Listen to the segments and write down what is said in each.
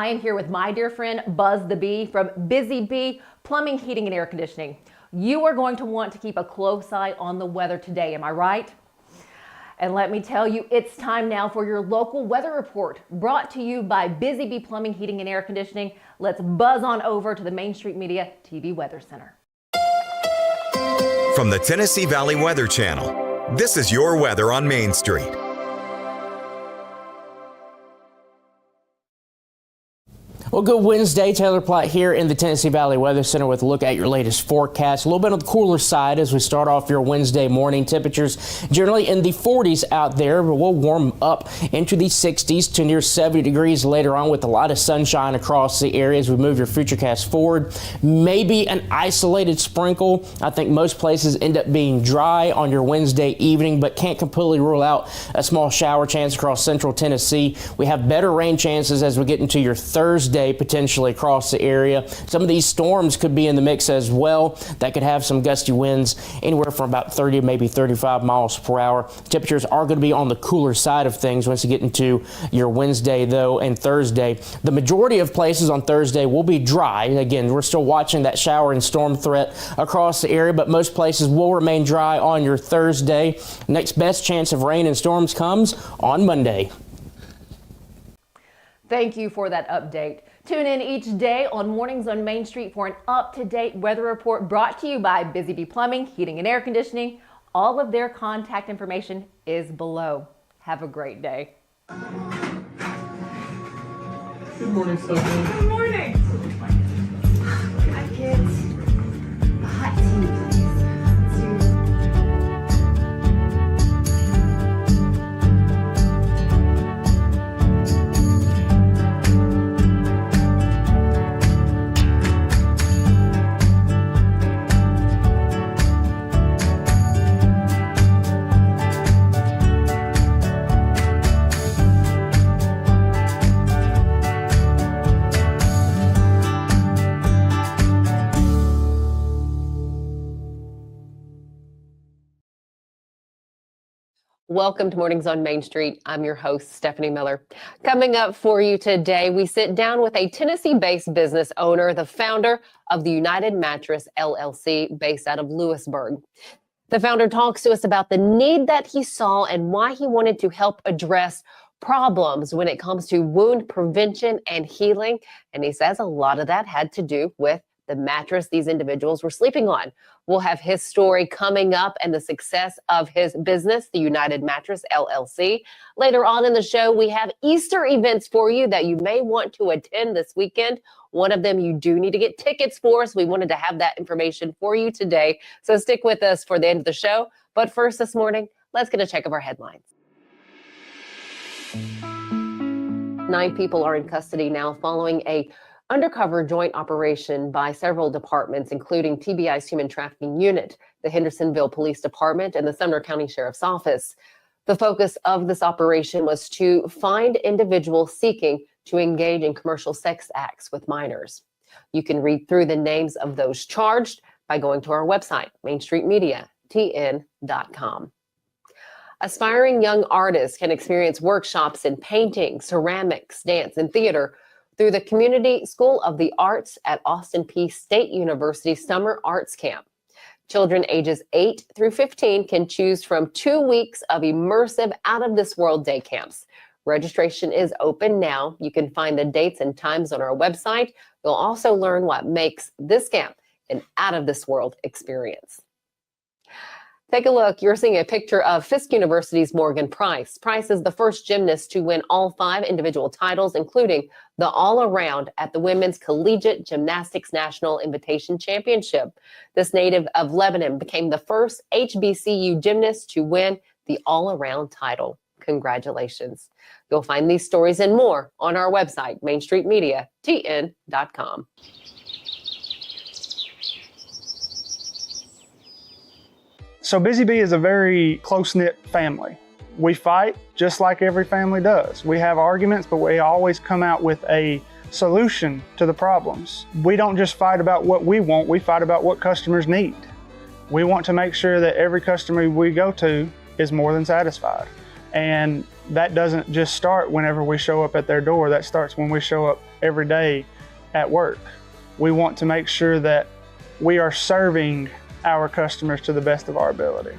I am here with my dear friend Buzz the Bee from Busy Bee Plumbing, Heating, and Air Conditioning. You are going to want to keep a close eye on the weather today, am I right? And let me tell you, it's time now for your local weather report, brought to you by Busy Bee Plumbing, Heating, and Air Conditioning. Let's buzz on over to the Main Street Media TV Weather Center. From the Tennessee Valley Weather Channel, this is your weather on Main Street. Well, good Wednesday. Taylor Platt here in the Tennessee Valley Weather Center with a look at your latest forecast. A little bit on the cooler side as we start off your Wednesday morning. Temperatures generally in the 40s out there, but we'll warm up into the 60s to near 70 degrees later on with a lot of sunshine across the area as we move your futurecast forward. Maybe an isolated sprinkle. I think most places end up being dry on your Wednesday evening, but can't completely rule out a small shower chance across central Tennessee. We have better rain chances as we get into your Thursday, potentially across the area. Some of these storms could be in the mix as well. That could have some gusty winds anywhere from about 30 to maybe 35 miles per hour. Temperatures are going to be on the cooler side of things once you get into your Wednesday, though, and Thursday. The majority of places on Thursday will be dry. Again, we're still watching that shower and storm threat across the area, but most places will remain dry on your Thursday. Next best chance of rain and storms comes on Monday. Thank you for that update. Tune in each day on Mornings on Main Street for an up-to-date weather report brought to you by Busy Bee Plumbing, Heating, and Air Conditioning. All of their contact information is below. Have a great day. Good morning, Stefanie. Good morning. Hi, kids. A hot tea, please. Welcome to Mornings on Main Street. I'm your host, Stefanie Miller. Coming up for you today, we sit down with a Tennessee-based business owner, the founder of the United Mattress, LLC, based out of Lewisburg. The founder talks to us about the need that he saw and why he wanted to help address problems when it comes to wound prevention and healing. And he says a lot of that had to do with the mattress these individuals were sleeping on. We'll have his story coming up and the success of his business, the United Mattress LLC. Later on in the show, we have Easter events for you that you may want to attend this weekend. One of them you do need to get tickets for, so we wanted to have that information for you today. So stick with us for the end of the show. But first this morning, let's get a check of our headlines. 9 people are in custody now following a undercover joint operation by several departments, including TBI's Human Trafficking Unit, the Hendersonville Police Department, and the Sumner County Sheriff's Office. The focus of this operation was to find individuals seeking to engage in commercial sex acts with minors. You can read through the names of those charged by going to our website, mainstreetmediatn.com. Aspiring young artists can experience workshops in painting, ceramics, dance, and theater through the Community School of the Arts at Austin Peay State University Summer Arts Camp. Children ages 8 through 15 can choose from 2 weeks of immersive out-of-this-world day camps. Registration is open now. You can find the dates and times on our website. You'll also learn what makes this camp an out-of-this-world experience. Take a look. You're seeing a picture of Fisk University's Morgan Price. Price is the first gymnast to win all 5 individual titles, including the all-around at the Women's Collegiate Gymnastics National Invitation Championship. This native of Lebanon became the first HBCU gymnast to win the all-around title. Congratulations. You'll find these stories and more on our website, mainstreetmediatn.com. So Busy Bee is a very close-knit family. We fight just like every family does. We have arguments, but we always come out with a solution to the problems. We don't just fight about what we want, we fight about what customers need. We want to make sure that every customer we go to is more than satisfied. And that doesn't just start whenever we show up at their door, that starts when we show up every day at work. We want to make sure that we are serving our customers to the best of our ability.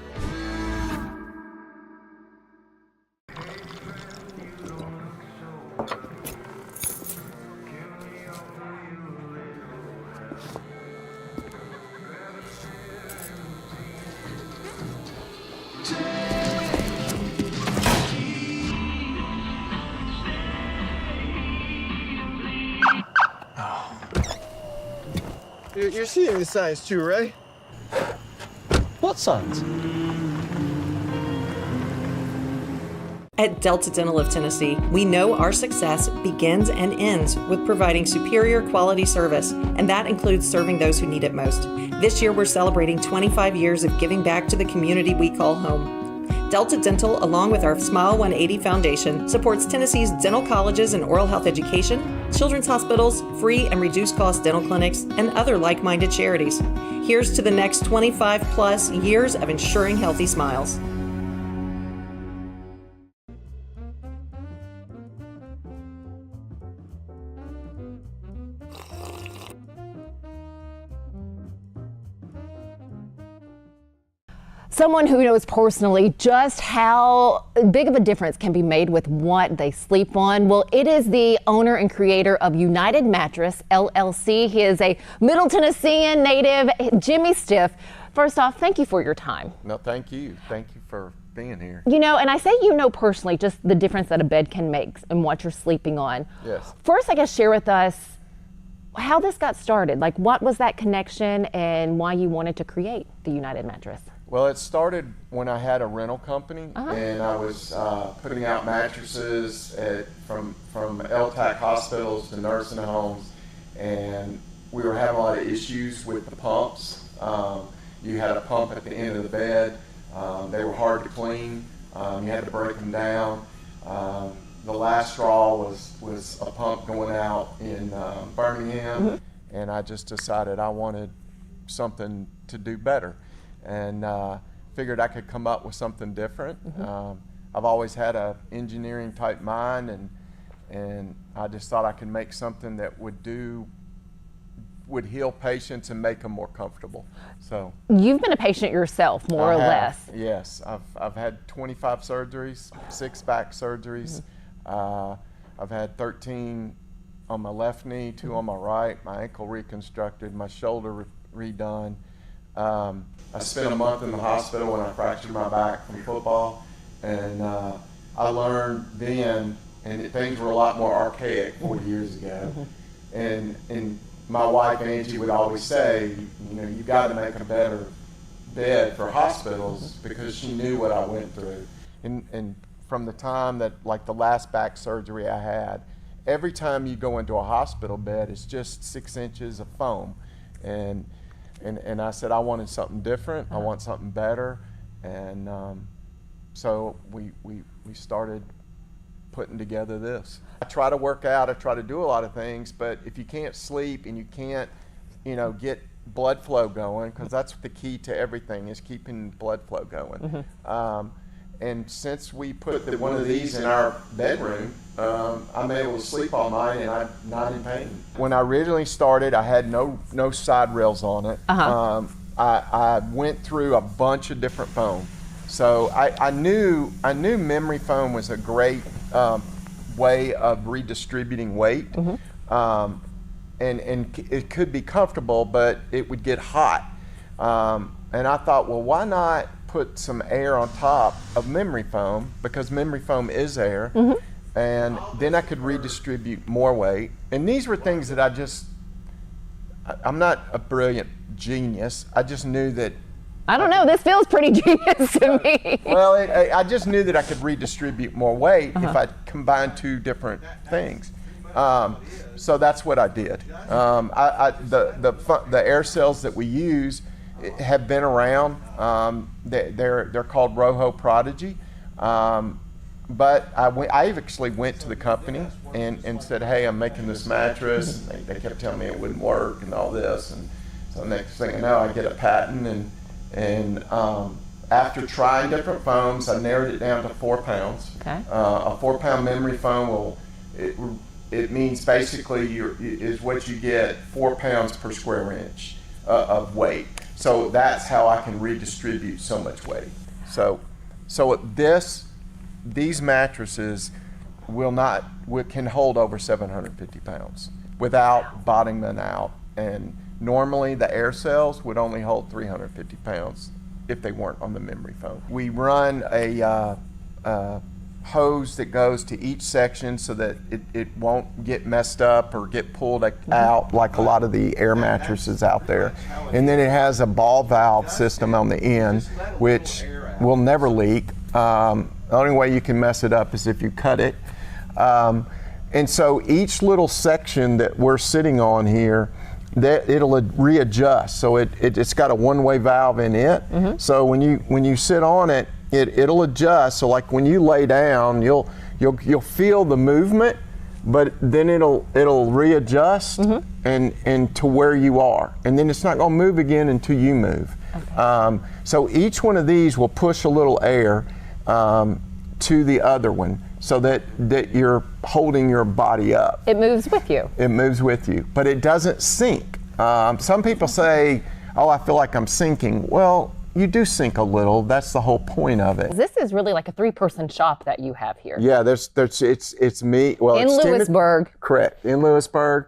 You're seeing the signs too, right? What signs? At Delta Dental of Tennessee, we know our success begins and ends with providing superior quality service, and that includes serving those who need it most. This year, we're celebrating 25 years of giving back to the community we call home. Delta Dental, along with our Smile 180 Foundation, supports Tennessee's dental colleges and oral health education, children's hospitals, free and reduced cost dental clinics, and other like-minded charities. Here's to the next 25 plus years of ensuring healthy smiles. Someone who knows personally just how big of a difference can be made with what they sleep on. Well, it is the owner and creator of United Mattress, LLC. He is a Middle Tennessean native, Jimmy Stiff. First off, thank you for your time. No, thank you. Thank you for being here. You know, and I say you know personally just the difference that a bed can make and what you're sleeping on. Yes. First, I guess share with us how this got started. Like, what was that connection and why you wanted to create the United Mattress? Well, it started when I had a rental company, and I was putting out mattresses from LTAC hospitals to nursing homes, and we were having a lot of issues with the pumps. You had a pump at the end of the bed. They were hard to clean. You had to break them down. The last straw was a pump going out in Birmingham, and I just decided I wanted something to do better. And figured I could come up with something different. I've always had a engineering type mind, and I just thought I could make something that would heal patients and make them more comfortable. So you've been a patient yourself, more or less. Yes, I've had 25 surgeries, 6 back surgeries. I've had 13 on my left knee, 2 on my right, my ankle reconstructed, my shoulder redone. I spent a month in the hospital when I fractured my back from football, and I learned then, and things were a lot more archaic 40 years ago. And my wife Angie would always say, you know, you got to make a better bed for hospitals, because she knew what I went through. And from the time that, like the last back surgery I had, every time you go into a hospital bed, it's just 6 inches of foam. And I said I wanted something different. I want something better, and so we started putting together this. I try to work out. I try to do a lot of things, but if you can't sleep and you can't, you know, get blood flow going, because that's the key to everything, is keeping blood flow going. And since we put one of these in our bedroom, I'm able to sleep all night and I'm not in pain. When I originally started, I had no side rails on it. I went through a bunch of different foam. So I knew memory foam was a great way of redistributing weight. And it could be comfortable, but it would get hot. And I thought, well, why not put some air on top of memory foam, because memory foam is air, and then I could redistribute more weight. And these were things that I'm not a brilliant genius. I just knew that. I don't know, this feels pretty genius to me. Well, I just knew that I could redistribute more weight if I combined 2 different things. So that's what I did. The air cells that we use have been around. They're called Roho Prodigy. But I actually went to the company and said, hey, I'm making this mattress. And they kept telling me it wouldn't work and all this. And so next thing I know, I get a patent. And after trying different foams, I narrowed it down to 4 pounds. Okay. A 4-pound memory foam it means basically is what you get 4 pounds per square inch of weight. So that's how I can redistribute so much weight. So these mattresses can hold over 750 pounds without bottoming out. And normally the air cells would only hold 350 pounds if they weren't on the memory foam. We run a hose that goes to each section so that it won't get messed up or get pulled out like a lot of the air mattresses out there. And then it has a ball valve system on the end, which will never leak. The only way you can mess it up is if you cut it. And so each little section that we're sitting on here, that it'll readjust. So it's got a one-way valve in it. So when you sit on it, it'll adjust. So like when you lay down, you'll feel the movement, but then it'll readjust and to where you are. And then it's not gonna move again until you move. Okay. So each one of these will push a little air to the other one so that you're holding your body up. It moves with you. It moves with you, but it doesn't sink. Some people say, oh, I feel like I'm sinking. Well, you do sink a little. That's the whole point of it. This is really like a 3-person shop that you have here. Yeah, it's me. Well, in Lewisburg. Correct, in Lewisburg.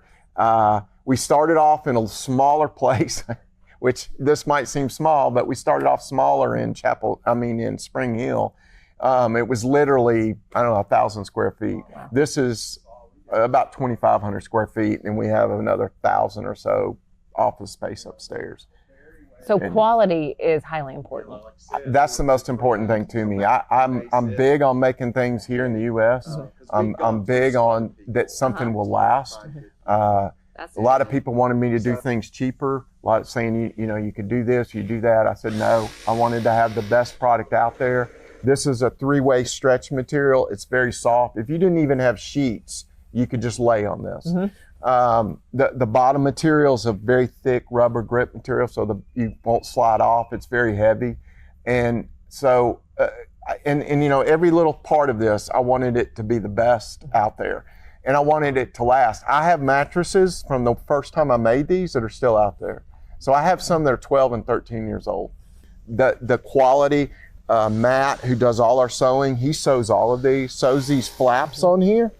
We started off in a smaller place, which this might seem small, but we started off smaller in Spring Hill. It was literally, 1,000 square feet. Wow. This is about 2,500 square feet, and we have another 1,000 or so office space upstairs. So quality is highly important. That's the most important thing to me. I'm big on making things here in the U.S. I'm big on that something will last. A lot of people wanted me to do things cheaper. A lot of saying, you could do this, you do that. I said, no, I wanted to have the best product out there. This is a 3-way stretch material. It's very soft. If you didn't even have sheets, you could just lay on this. The bottom material is a very thick rubber grip material, so you won't slide off. It's very heavy. And so, every little part of this, I wanted it to be the best out there. And I wanted it to last. I have mattresses from the first time I made these that are still out there. So I have some that are 12 and 13 years old. The quality, Matt, who does all our sewing, he sews all of these, sews these flaps on here,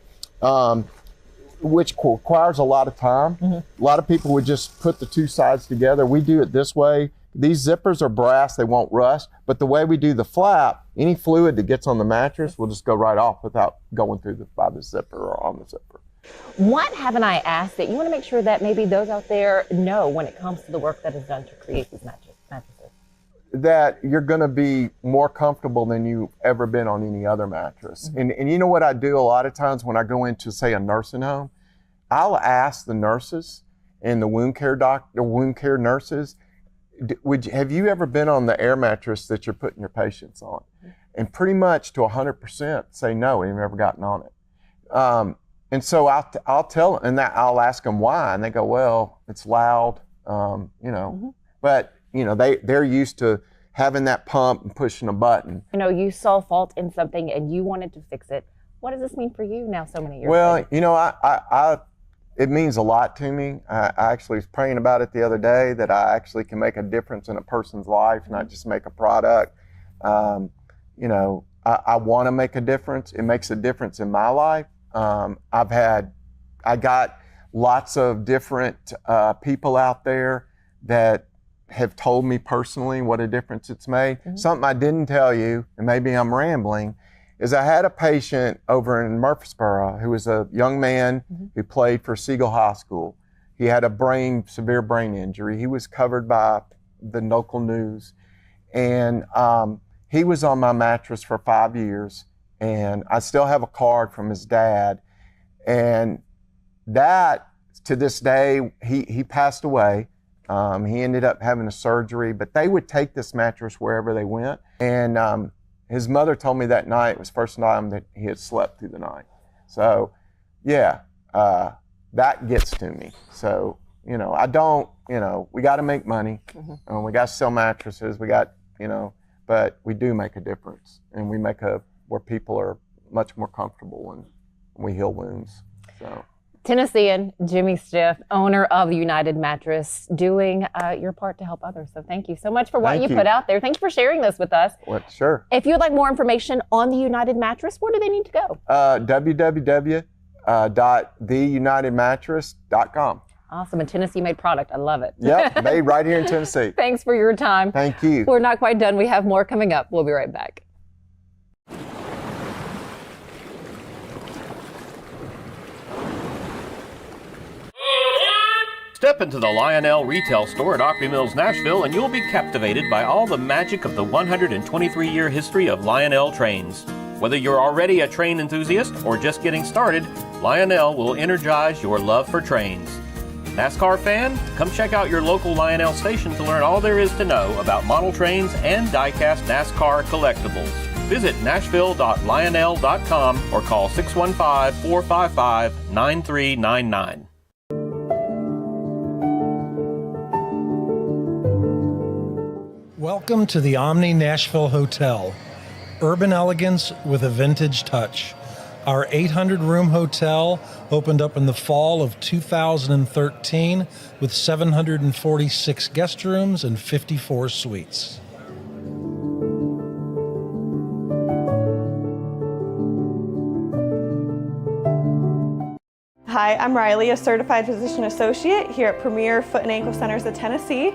which requires a lot of time. A lot of people would just put the two sides together. We do it this way. These zippers are brass, they won't rust, but the way we do the flap, any fluid that gets on the mattress will just go right off without going through by the zipper or on the zipper. What haven't I asked that you want to make sure that maybe those out there know when it comes to the work that is done to create these mattresses? That you're going to be more comfortable than you've ever been on any other mattress. And you know what I do a lot of times when I go into, say, a nursing home? I'll ask the nurses and the wound care nurses, have you ever been on the air mattress that you're putting your patients on? And pretty much to 100% say no, we've never gotten on it. And so I'll tell them, and I'll ask them why, and they go, well, it's loud, but they're used to having that pump and pushing a button. You saw fault in something and you wanted to fix it. What does this mean for you now so many years later? Well, it means a lot to me. I actually was praying about it the other day, that I actually can make a difference in a person's life, not just make a product. I want to make a difference. It makes a difference in my life. I got lots of different people out there that have told me personally what a difference it's made. Something I didn't tell you, and maybe I'm rambling, is I had a patient over in Murfreesboro who was a young man who played for Siegel High School. He had a severe brain injury. He was covered by the local news. And he was on my mattress for 5 years. And I still have a card from his dad. And that, to this day, he passed away. He ended up having a surgery, but they would take this mattress wherever they went. And his mother told me that night, it was the first time that he had slept through the night. So, yeah, that gets to me. So, I don't, we got to make money. We got to sell mattresses. We got, but we do make a difference. And we make where people are much more comfortable and we heal wounds. So. Tennessean Jimmy Stiff, owner of the United Mattress, doing your part to help others. So thank you so much for what you put out there. Thank you for sharing this with us. Sure. If you'd like more information on the United Mattress, where do they need to go? www.theunitedmattress.com. Awesome. A Tennessee-made product. I love it. Yep, made right here in Tennessee. Thanks for your time. Thank you. We're not quite done. We have more coming up. We'll be right back. Step into the Lionel retail store at Opry Mills, Nashville, and you'll be captivated by all the magic of the 123-year history of Lionel trains. Whether you're already a train enthusiast or just getting started, Lionel will energize your love for trains. NASCAR fan? Come check out your local Lionel station to learn all there is to know about model trains and die-cast NASCAR collectibles. Visit nashville.lionel.com or call 615-455-9399. Welcome to the Omni Nashville Hotel. Urban elegance with a vintage touch. Our 800-room hotel opened up in the fall of 2013 with 746 guest rooms and 54 suites. Hi, I'm Riley, a certified physician associate here at Premier Foot and Ankle Centers of Tennessee.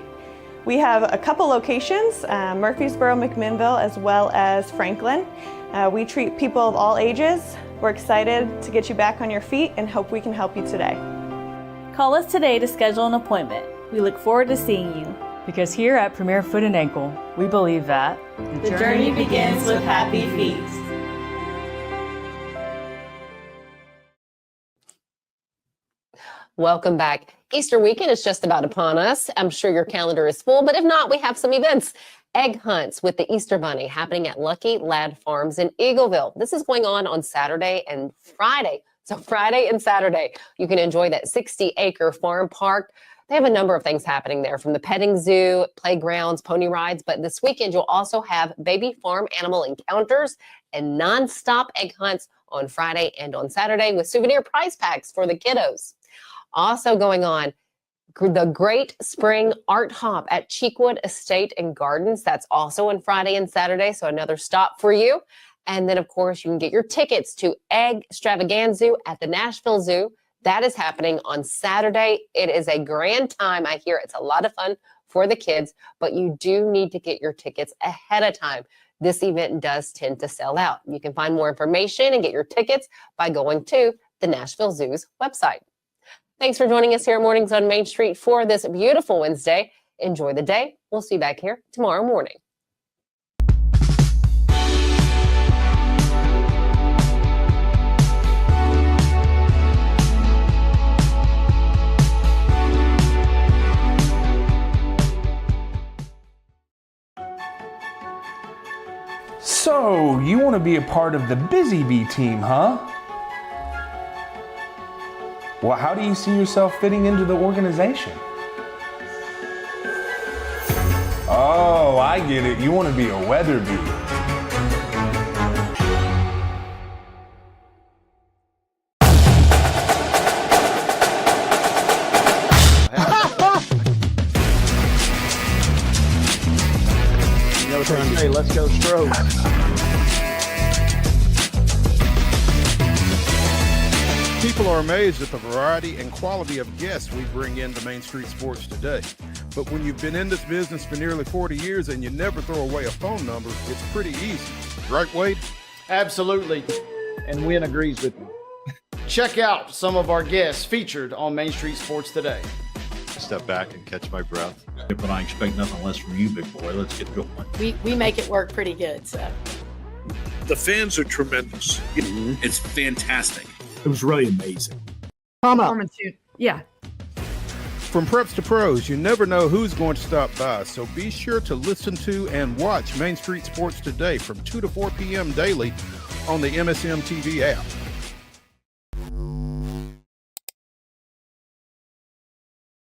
We have a couple locations, Murfreesboro, McMinnville, as well as Franklin. We treat people of all ages. We're excited to get you back on your feet and hope we can help you today. Call us today to schedule an appointment. We look forward to seeing you. Because here at Premier Foot and Ankle, we believe that the journey begins with happy feet. Welcome back. Easter weekend is just about upon us. I'm sure your calendar is full, but if not, we have some events. Egg hunts with the Easter Bunny happening at Lucky Lad Farms in Eagleville. This is going on Saturday and Friday. So Friday and Saturday, you can enjoy that 60-acre farm park. They have a number of things happening there, from the petting zoo, playgrounds, pony rides. But this weekend, you'll also have baby farm animal encounters and nonstop egg hunts on Friday and on Saturday with souvenir prize packs for the kiddos. Also going on, the Great Spring Art Hop at Cheekwood Estate and Gardens. That's also on Friday and Saturday, so another stop for you. And then, of course, you can get your tickets to Egg Extravaganza at the Nashville Zoo. That is happening on Saturday. It is a grand time. I hear it's a lot of fun for the kids, but you do need to get your tickets ahead of time. This event does tend to sell out. You can find more information and get your tickets by going to the Nashville Zoo's website. Thanks for joining us here at Mornings on Main Street for this beautiful Wednesday. Enjoy the day. We'll see you back here tomorrow morning. So, you want to be a part of the Busy Bee team, huh? Well, how do you see yourself fitting into the organization? Oh, I get it. You want to be a weather bee. Hey, let's go Strokes. People are amazed at the variety and quality of guests we bring into Main Street Sports today. But when you've been in this business for nearly 40 years and you never throw away a phone number, it's pretty easy. Right, Wade? Absolutely. And Wynn agrees with me. Check out some of our guests featured on Main Street Sports today. Step back and catch my breath. But I expect nothing less from you, big boy. Let's get going. We make it work pretty good. So the fans are tremendous. It's fantastic. It was really amazing. Yeah. From preps to pros, you never know who's going to stop by, so be sure to listen to and watch Main Street Sports today from 2 to 4 p.m. daily on the MSM TV app.